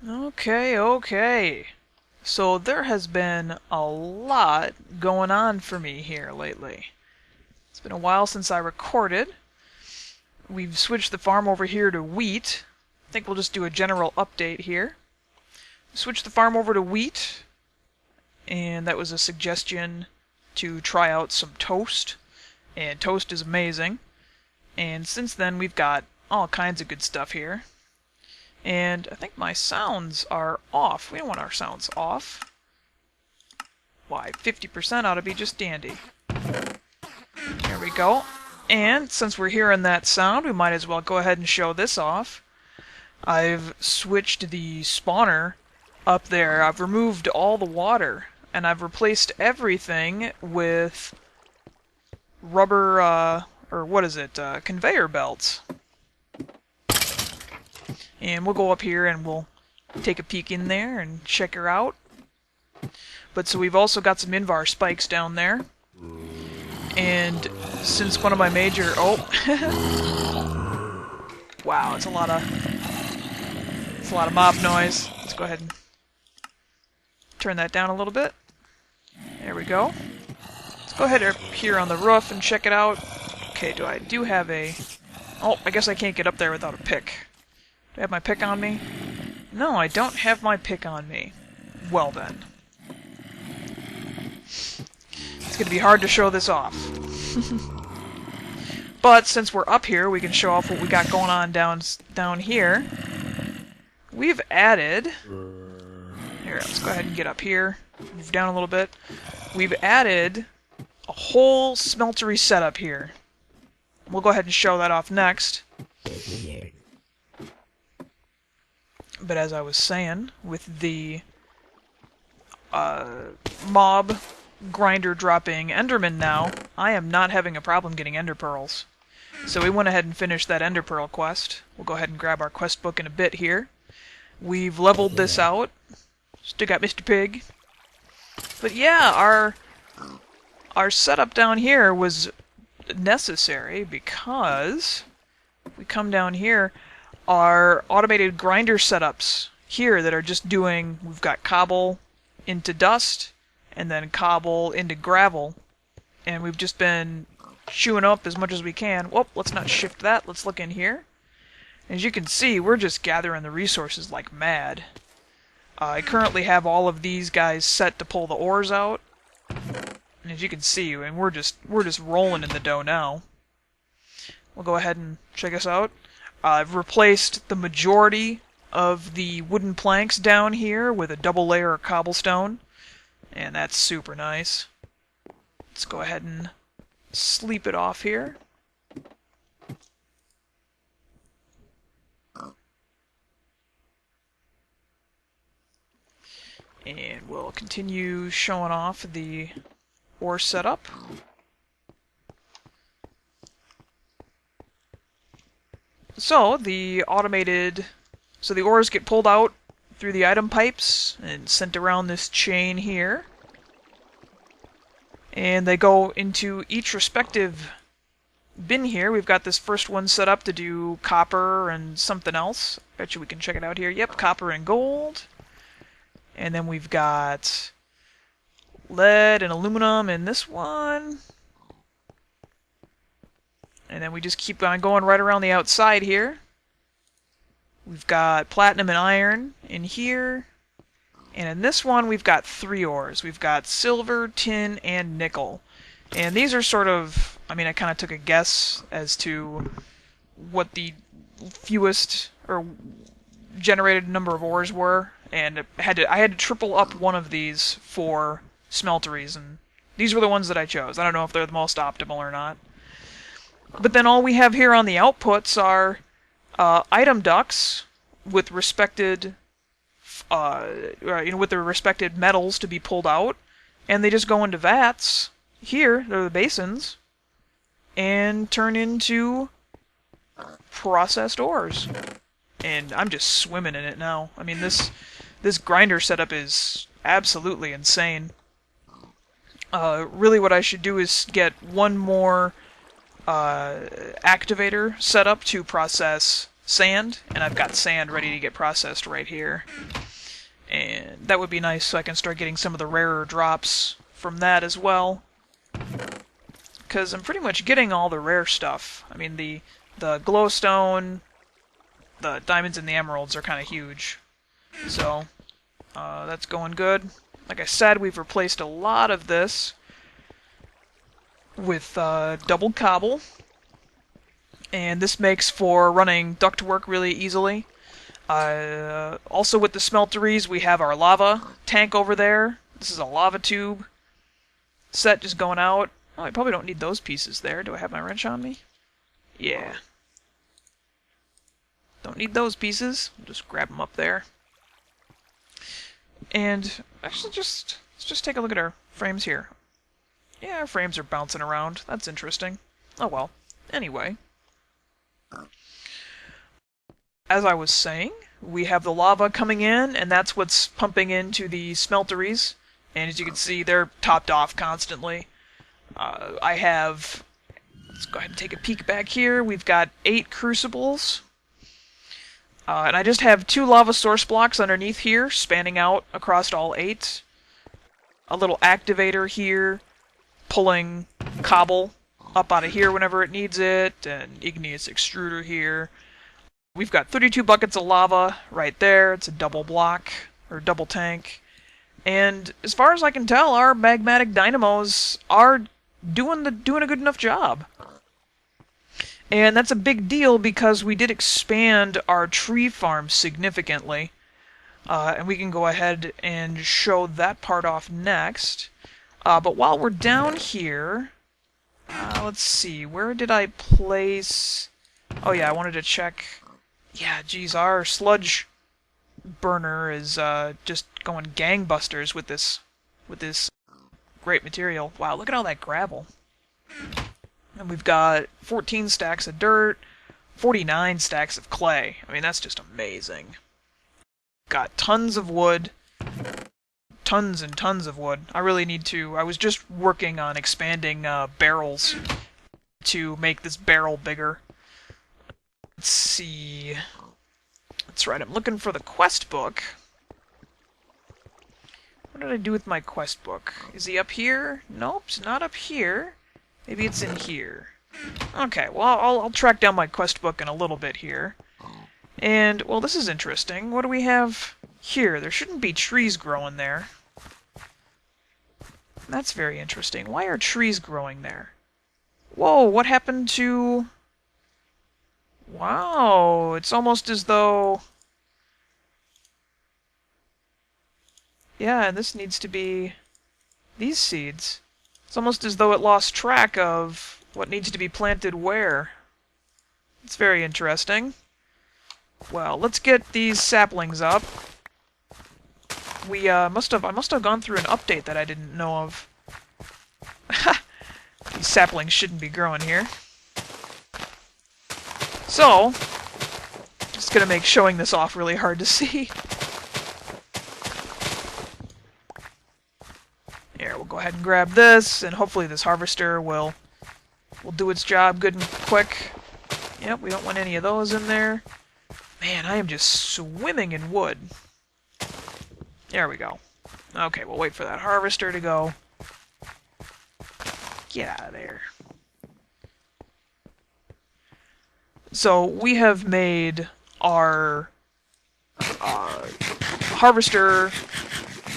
Okay. So there has been a lot going on for me here lately. It's been a while since I recorded. We've switched the farm over here to wheat. I think we'll just do a general update here. Switched the farm over to wheat, and that was a suggestion to try out some toast. And toast is amazing. And since then we've got all kinds of good stuff here. And I think my sounds are off. We don't want our sounds off. Why, 50% ought to be just dandy. There we go. And since we're hearing that sound, we might as well go ahead and show this off. I've switched the spawner up there. I've removed all the water, and I've replaced everything with rubber, conveyor belts. And we'll go up here and we'll take a peek in there and check her out. But so we've also got some Invar spikes down there. And since one of my major... Oh! Wow, it's a lot of mob noise. Let's go ahead and turn that down a little bit. There we go. Let's go ahead up here on the roof and check it out. Okay, I do have a... Oh, I guess I can't get up there without a pick. Do I have my pick on me? No, I don't have my pick on me. Well then. It's going to be hard to show this off. But since we're up here, we can show off what we got going on down here. We've added... Here, let's go ahead and get up here. Move down a little bit. We've added a whole smeltery setup here. We'll go ahead and show that off next. But as I was saying, with the mob grinder dropping Enderman now, I am not having a problem getting Ender Pearls. So we went ahead and finished that Ender Pearl quest. We'll go ahead and grab our quest book in a bit here. We've leveled this out. Still got Mr. Pig. But yeah, our setup down here was necessary because we come down here, our automated grinder setups here that are just doing, we've got cobble into dust and then cobble into gravel, and we've just been chewing up as much as we can. Whoop, let's not shift that, let's look in here. As you can see, we're just gathering the resources like mad. I currently have all of these guys set to pull the ores out, and as you can see, and we're just rolling in the dough now. We'll go ahead and check us out. I've replaced the majority of the wooden planks down here with a double layer of cobblestone, and that's super nice. Let's go ahead and sleep it off here. And we'll continue showing off the ore setup. So the ores get pulled out through the item pipes and sent around this chain here. And they go into each respective bin here. We've got this first one set up to do copper and something else. Bet you we can check it out here. Yep, copper and gold. And then we've got lead and aluminum in this one. And then we just keep on going right around the outside here. We've got platinum and iron in here. And in this one we've got 3 ores. We've got silver, tin, and nickel. And these are sort of, I kind of took a guess as to what the fewest or generated number of ores were. And I had to triple up one of these for Smelteries, and these were the ones that I chose. I don't know if they're the most optimal or not. But then all we have here on the outputs are item ducts with respected, with their respected metals to be pulled out, and they just go into vats. Here, they're the basins, and turn into processed ores. And I'm just swimming in it now. This grinder setup is absolutely insane. Really what I should do is get one more activator set up to process sand, and I've got sand ready to get processed right here. And that would be nice so I can start getting some of the rarer drops from that as well. Because I'm pretty much getting all the rare stuff. I mean, the glowstone, the diamonds, and the emeralds are kind of huge. So, that's going good. Like I said, we've replaced a lot of this with double cobble. And this makes for running ductwork really easily. Also with the smelteries, we have our lava tank over there. This is a lava tube set just going out. Oh, I probably don't need those pieces there. Do I have my wrench on me? Yeah. Don't need those pieces. I'll just grab them up there. And actually let's just take a look at our frames here. Yeah, our frames are bouncing around. That's interesting. Oh well. Anyway. As I was saying, we have the lava coming in, and that's what's pumping into the smelteries. And as you can see, they're topped off constantly. Let's go ahead and take a peek back here. We've got 8 crucibles. And I just have 2 lava source blocks underneath here, spanning out across all 8. A little activator here, pulling cobble up out of here whenever it needs it, and igneous extruder here. We've got 32 buckets of lava right there. It's a double block, or double tank. And as far as I can tell, our magmatic dynamos are doing a good enough job. And that's a big deal because we did expand our tree farm significantly. And we can go ahead and show that part off next. But while we're down here, let's see, where did I place... Oh yeah, I wanted to check... Yeah, geez, our sludge burner is just going gangbusters with this great material. Wow, look at all that gravel. And we've got 14 stacks of dirt, 49 stacks of clay. I mean, that's just amazing. Got tons of wood. Tons and tons of wood. I really need to... I was just working on expanding barrels to make this barrel bigger. Let's see... That's right, I'm looking for the quest book. What did I do with my quest book? Is he up here? Nope, it's not up here. Maybe it's in here. Okay, well, I'll track down my quest book in a little bit here. And, well, this is interesting. What do we have here? There shouldn't be trees growing there. That's very interesting. Why are trees growing there? Whoa, what happened to... Wow, it's almost as though... Yeah, and this needs to be these seeds. It's almost as though it lost track of what needs to be planted where. It's very interesting. Well, let's get these saplings up. I must have gone through an update that I didn't know of. These saplings shouldn't be growing here. So, just gonna make showing this off really hard to see. Here, we'll go ahead and grab this, and hopefully this harvester will do its job good and quick. Yep, we don't want any of those in there. Man, I am just swimming in wood. There we go. Okay, we'll wait for that harvester to go. Get out of there. So, we have made our harvester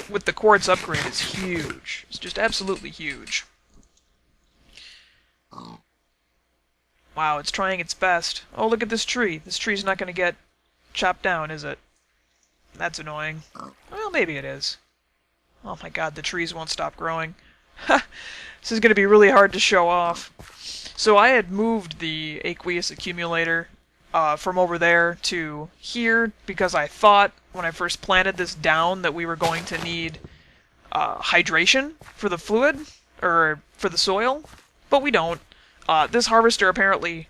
with the quartz upgrade is huge. It's just absolutely huge. Wow, it's trying its best. Oh, look at this tree. This tree's not going to get chopped down, is it? That's annoying. Well, maybe it is. Oh my god, the trees won't stop growing. This is going to be really hard to show off. So I had moved the aqueous accumulator from over there to here because I thought when I first planted this down that we were going to need hydration for the fluid, or for the soil, but we don't. This harvester apparently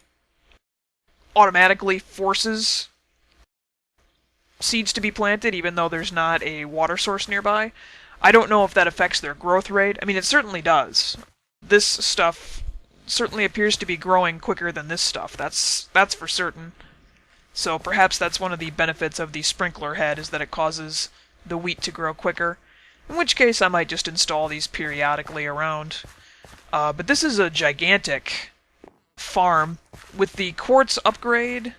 automatically forces seeds to be planted even though there's not a water source nearby. I don't know if that affects their growth rate. I mean, it certainly does. This stuff certainly appears to be growing quicker than this stuff. That's for certain. So perhaps that's one of the benefits of the sprinkler head, is that it causes the wheat to grow quicker. In which case I might just install these periodically around. But this is a gigantic farm. With the quartz upgrade,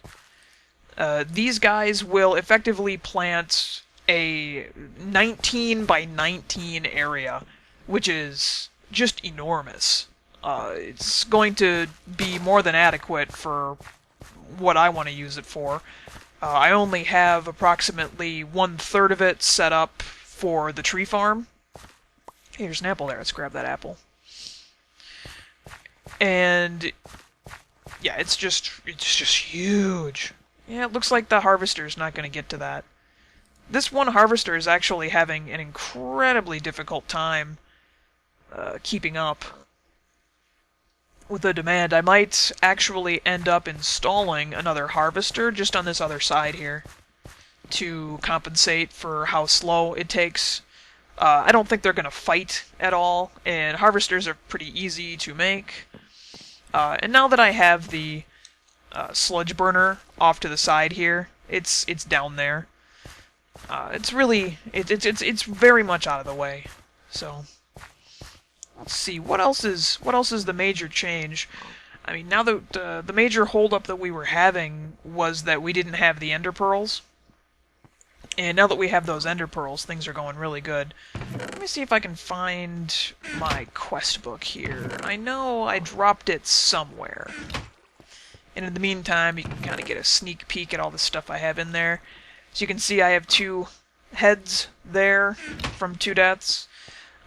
these guys will effectively plant a 19 by 19 area, which is just enormous. It's going to be more than adequate for what I want to use it for. I only have approximately 1/3 of it set up for the tree farm. Hey, there's an apple there. Let's grab that apple. And yeah, it's just huge. Yeah, it looks like the harvester's not going to get to that. This one harvester is actually having an incredibly difficult time keeping up with the demand. I might actually end up installing another harvester just on this other side here to compensate for how slow it takes. I don't think they're going to fight at all, and harvesters are pretty easy to make. And now that I have the sludge burner off to the side here, it's down there. It's very much out of the way. So let's see, what else is the major change? I mean, now that the major holdup that we were having was that we didn't have the ender pearls. And now that we have those ender pearls, things are going really good. Let me see if I can find my quest book here. I know I dropped it somewhere. And in the meantime, you can kind of get a sneak peek at all the stuff I have in there. As you can see, I have 2 heads there from 2 deaths.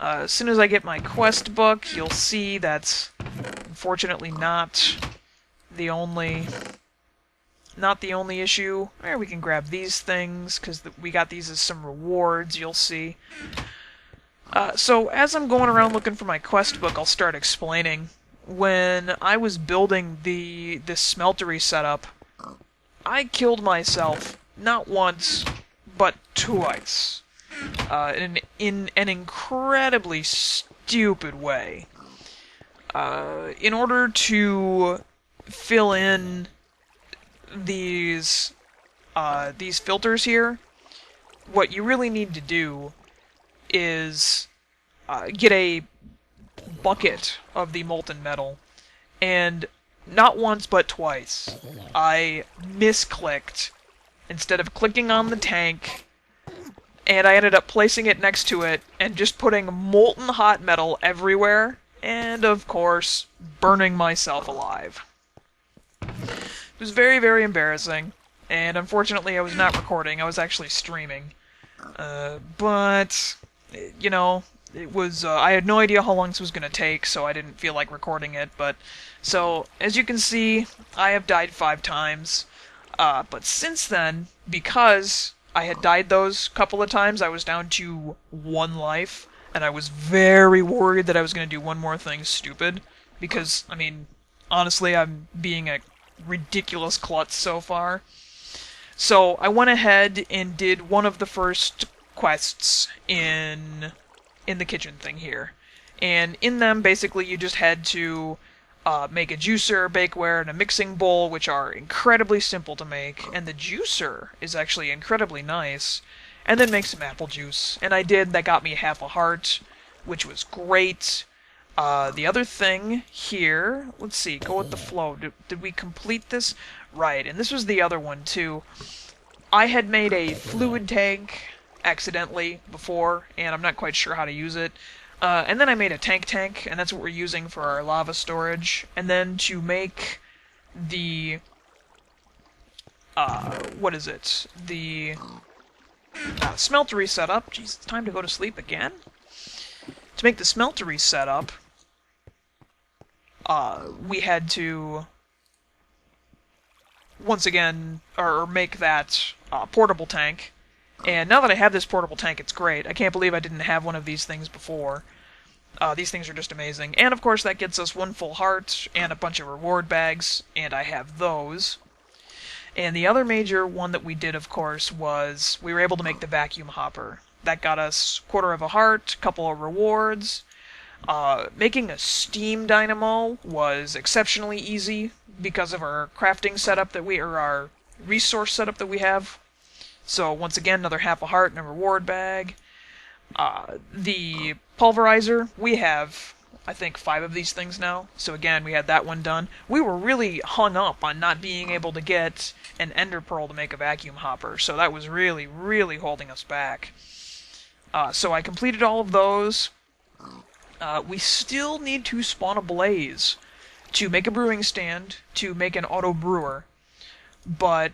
As soon as I get my quest book, you'll see that's unfortunately not the only issue. There, we can grab these things, because we got these as some rewards, you'll see. So as I'm going around looking for my quest book, I'll start explaining. When I was building this smeltery setup, I killed myself not once, but twice. In an incredibly stupid way. In order to fill in these filters here, what you really need to do is get a bucket of the molten metal, and not once but twice I misclicked instead of clicking on the tank, and I ended up placing it next to it and just putting molten hot metal everywhere, and of course burning myself alive. It was very, very embarrassing, and unfortunately I was not recording, I was actually streaming. But, you know, it was, I had no idea how long this was going to take, so I didn't feel like recording it, but, so, as you can see, I have died 5 times, but since then, because I had died those couple of times, I was down to 1 life, and I was very worried that I was going to do one more thing stupid, because, I mean, honestly, I'm being a ridiculous klutz so far. So I went ahead and did one of the first quests in the kitchen thing here. And in them, basically, you just had to make a juicer, bakeware, and a mixing bowl, which are incredibly simple to make. And the juicer is actually incredibly nice. And then make some apple juice. And I did. That got me half a heart, which was great. The other thing here, let's see, go with the flow. Did we complete this? Right, and this was the other one, too. I had made a fluid tank accidentally before, and I'm not quite sure how to use it. And then I made a tank, and that's what we're using for our lava storage. And then to make the, what is it? The smeltery setup. Jeez, it's time to go to sleep again? To make the smeltery setup, we had to, once again, or make that portable tank. And now that I have this portable tank, it's great. I can't believe I didn't have one of these things before. These things are just amazing. And of course that gets us 1 full heart and a bunch of reward bags, and I have those. And the other major one that we did, of course, was we were able to make the vacuum hopper. That got us 1/4 of a heart, couple of rewards. Making a steam dynamo was exceptionally easy because of our crafting setup that our resource setup that we have. So once again, another half a heart and a reward bag. The pulverizer, we have, I think, 5 of these things now. So again, we had that one done. We were really hung up on not being able to get an ender pearl to make a vacuum hopper. So that was really, really holding us back. So I completed all of those. We still need to spawn a blaze to make a brewing stand, to make an auto brewer. But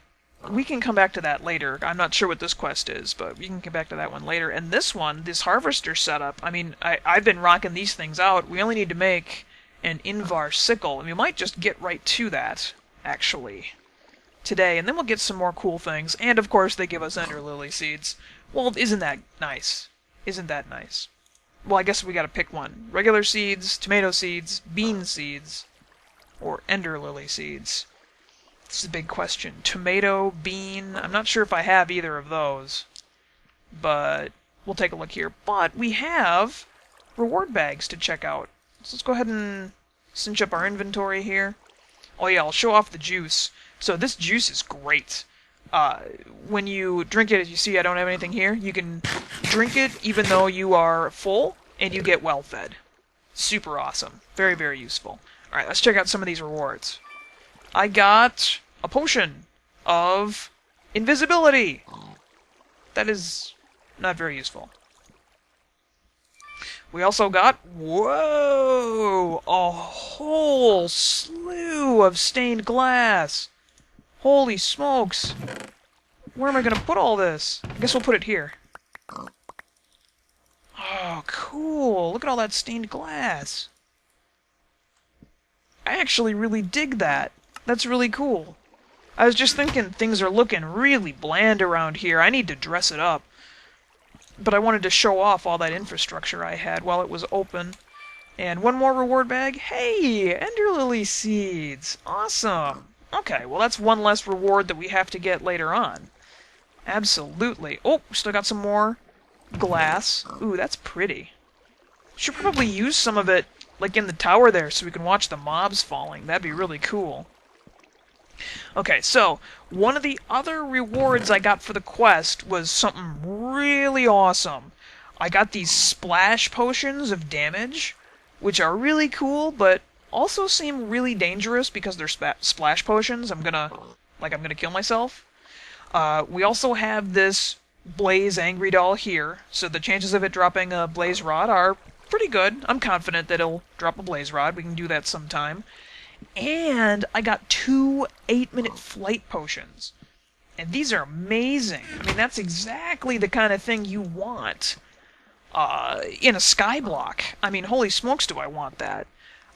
we can come back to that later. I'm not sure what this quest is, but we can come back to that one later. And this one, this harvester setup, I mean, I've been rocking these things out. We only need to make an Invar sickle, and we might just get right to that, actually, today. And then we'll get some more cool things. And, of course, they give us ender lily seeds. Well, isn't that nice? Isn't that nice? Well, I guess we gotta pick one. Regular seeds, tomato seeds, bean seeds, or ender lily seeds. This is a big question. Tomato, bean, I'm not sure if I have either of those. But we'll take a look here. But we have reward bags to check out. So let's go ahead and cinch up our inventory here. Oh yeah, I'll show off the juice. So this juice is great. When you drink it, as you see, I don't have anything here. You can drink it even though you are full, and you get well fed. Super awesome. Very, very useful. Alright, let's check out some of these rewards. I got a potion of invisibility. That is not very useful. We also got, whoa, a whole slew of stained glass. Holy smokes. Where am I going to put all this? I guess we'll put it here. Oh, cool. Look at all that stained glass. I actually really dig that. That's really cool. I was just thinking things are looking really bland around here. I need to dress it up. But I wanted to show off all that infrastructure I had while it was open. And one more reward bag. Hey, ender lily seeds. Awesome. Okay, well that's one less reward that we have to get later on. Absolutely. Oh, we still got some more glass. Ooh, that's pretty. Should probably use some of it, like in the tower there, so we can watch the mobs falling. That'd be really cool. Okay, so one of the other rewards I got for the quest was something really awesome. I got these splash potions of damage, which are really cool, but also seem really dangerous because they're splash potions. I'm gonna kill myself. We also have this Blaze Angry Doll here, so the chances of it dropping a Blaze Rod are pretty good. I'm confident that it'll drop a Blaze Rod. We can do that sometime. And I got 2 8-minute flight potions. And these are amazing. I mean, that's exactly the kind of thing you want in a Skyblock. I mean, holy smokes do I want that.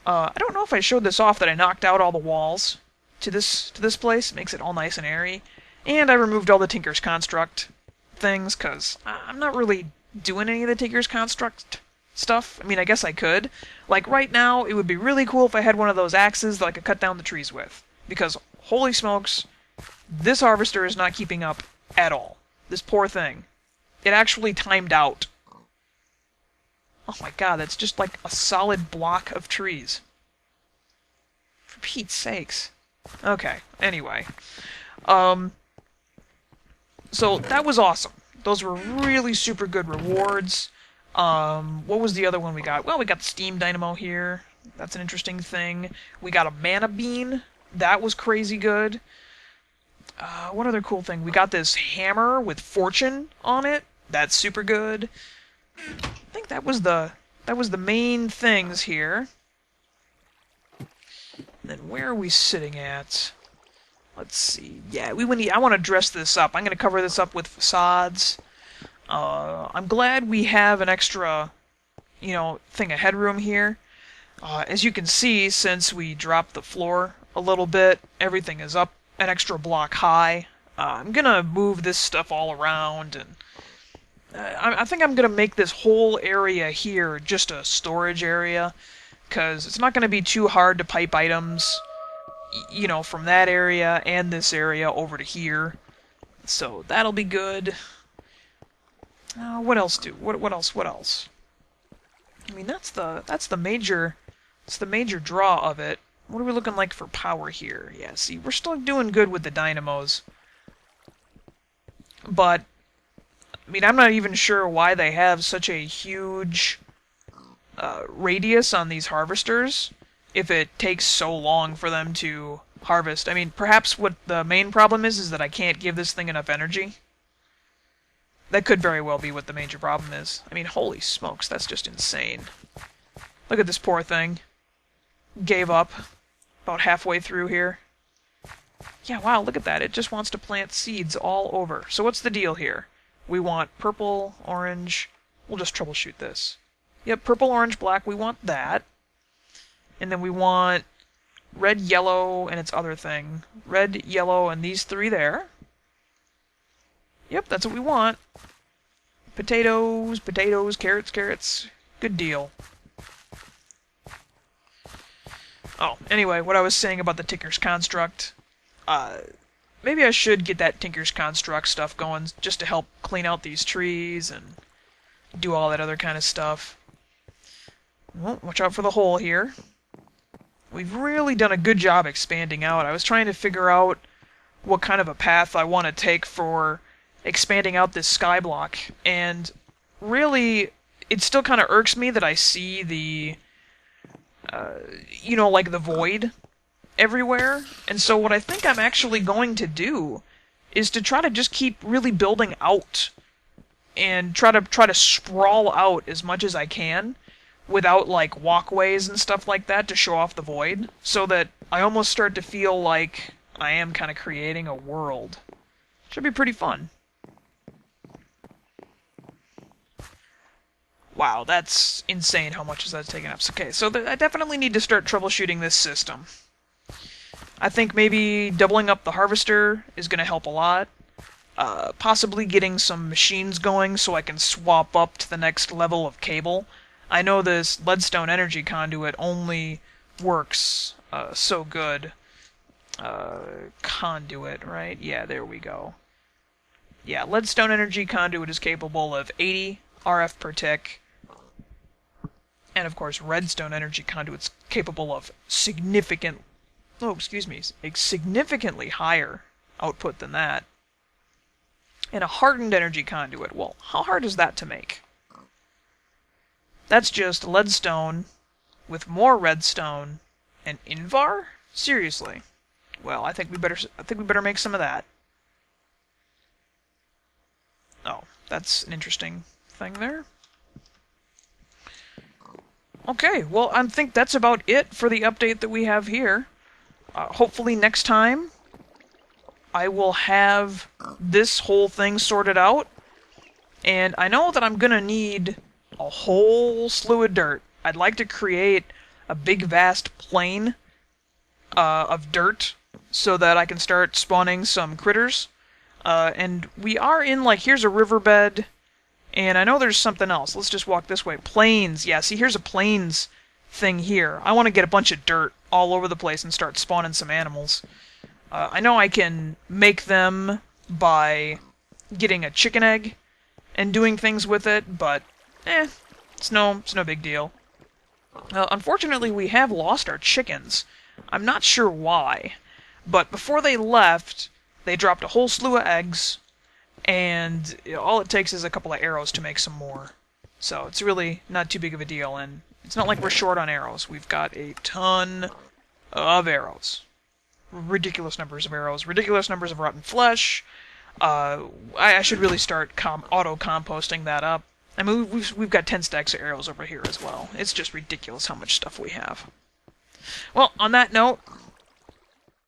I don't know if I showed this off that I knocked out all the walls to this place. It makes it all nice and airy. And I removed all the Tinker's Construct things, because I'm not really doing any of the Tinker's Construct stuff. I mean, I guess I could. Like, right now, it would be really cool if I had one of those axes that I could cut down the trees with. Because, holy smokes, this harvester is not keeping up at all. This poor thing. It actually timed out. Oh my god, that's just like a solid block of trees. For Pete's sakes. Okay, anyway. So, that was awesome. Those were really super good rewards. What was the other one we got? Well, we got the Steam Dynamo here. That's an interesting thing. We got a Mana Bean. That was crazy good. What other cool thing? We got this hammer with Fortune on it. That's super good. I think that was the main things here. And then where are we sitting at? Let's see. Yeah, I want to dress this up. I'm going to cover this up with facades. I'm glad we have an extra, thing of headroom here. As you can see, since we dropped the floor a little bit, everything is up an extra block high. I'm gonna move this stuff all around, and I think I'm gonna make this whole area here just a storage area, because it's not gonna be too hard to pipe items, from that area and this area over to here. So that'll be good. What else? What else? I mean, that's the major draw of it. What are we looking like for power here? Yeah, see, we're still doing good with the dynamos. but I mean, I'm not even sure why they have such a huge radius on these harvesters if it takes so long for them to harvest. I mean, perhaps what the main problem is that I can't give this thing enough energy. That could very well be what the major problem is. I mean, holy smokes, that's just insane. Look at this poor thing. Gave up about halfway through here. Yeah, wow, look at that. It just wants to plant seeds all over. So what's the deal here? We want purple, orange. We'll just troubleshoot this. Yep, purple, orange, black. We want that. And then we want red, yellow, and its other thing. Red, yellow, and these three there. Yep, that's what we want. Potatoes, potatoes, carrots, carrots. Good deal. Oh, anyway, what I was saying about the Tinker's Construct. Maybe I should get that Tinker's Construct stuff going just to help clean out these trees and do all that other kind of stuff. Well, watch out for the hole here. We've really done a good job expanding out. I was trying to figure out what kind of a path I want to take for expanding out this skyblock, and really, it still kind of irks me that I see the, like the void everywhere. And so what I think I'm actually going to do is to try to just keep really building out and try to sprawl out as much as I can without like walkways and stuff like that to show off the void, so that I almost start to feel like I am kind of creating a world. Should be pretty fun. Wow, that's insane how much is that taking up. Okay, so I definitely need to start troubleshooting this system. I think maybe doubling up the harvester is going to help a lot. Possibly getting some machines going so I can swap up to the next level of cable. I know this leadstone energy conduit only works so good. Conduit, right? Yeah, there we go. Yeah, leadstone energy conduit is capable of 80 RF per tick. And of course, redstone energy conduit's capable of significantly higher output than that. And a hardened energy conduit, well, how hard is that to make? That's just leadstone with more redstone and invar? Seriously. Well, I think we better make some of that. Oh, that's an interesting thing there. Okay, well, I think that's about it for the update that we have here. Hopefully next time I will have this whole thing sorted out. And I know that I'm gonna need a whole slew of dirt. I'd like to create a big vast plain of dirt so that I can start spawning some critters. And we are in, like, here's a riverbed, and I know there's something else. Let's just walk this way. Plains. Yeah, see, here's a plains thing here. I want to get a bunch of dirt all over the place and start spawning some animals. I know I can make them by getting a chicken egg and doing things with it, but it's no big deal. Unfortunately, we have lost our chickens. I'm not sure why, but before they left, they dropped a whole slew of eggs, and all it takes is a couple of arrows to make some more. So it's really not too big of a deal, and it's not like we're short on arrows. We've got a ton of arrows. Ridiculous numbers of arrows, ridiculous numbers of rotten flesh. I should really start auto-composting that up. I mean, we've got 10 stacks of arrows over here as well. It's just ridiculous how much stuff we have. Well, on that note,